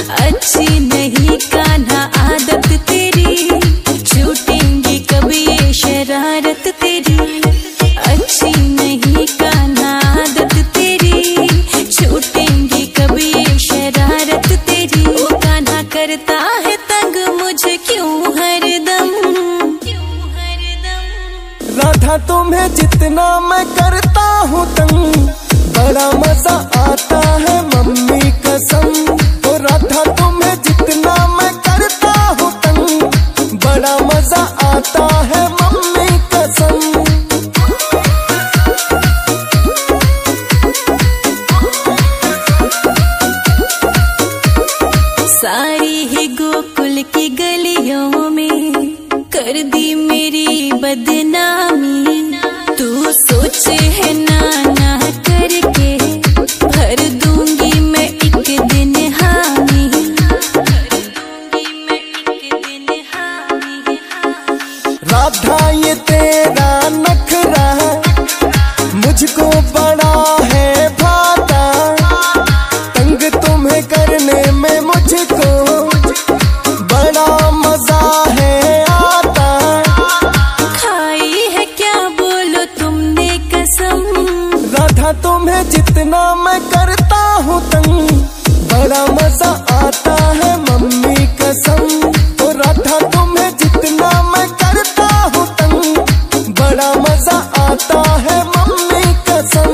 अच्छी नहीं कान्हा आदत तेरी, छूटेंगी कभी ये शरारत तेरी। अच्छी नहीं कान्हा आदत तेरी, छूटेंगी कभी ये शरारत तेरी। ओ कान्हा करता है तंग मुझे क्यों हरदम। राधा तुम्हें जितना मैं करता हूँ तंग, बड़ा मजा आता है मम्मी कसम। तो राधा तुम्हें जितना मैं करता हूँ तंग, बड़ा मजा आता है मम्मी कसम। सारी ही गोकुल की गलियों में कर दी मेरी बदनामी। तू सोचे है ना करके भर दूंगी मैं एक दिन हामी। राधा ये तेरा नखरा मुझको बड़ा है भाता, तंग तुम्हें करने में मुझको बड़ा मजा है आता। खाई है क्या बोलो तुमने कसम। राधा तुम्हें जितना मैं करता हूँ तंग, बड़ा मजा आता है मम्मी कसम। तो राधा तुम्हें जितना मैं करता हूँ तंग, बड़ा मजा आता है मम्मी कसम।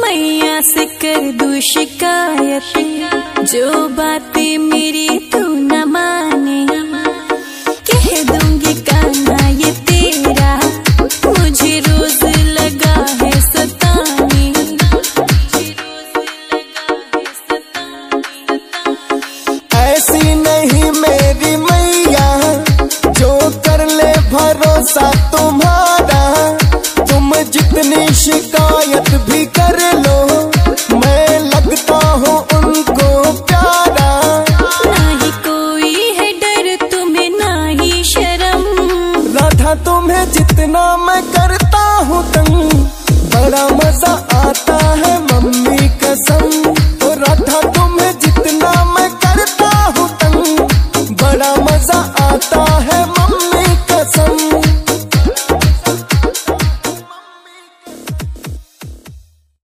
मैया से कर दूं शिकायत, जो बातें मेरी तू न माने। कह दूंगी कान्हा ये तेरा मुझे रोज लगा है सताने। ऐसी नहीं मेरी मैया जो कर ले भरोसा तुम्हारा, तुम जितनी शिकायत भी कर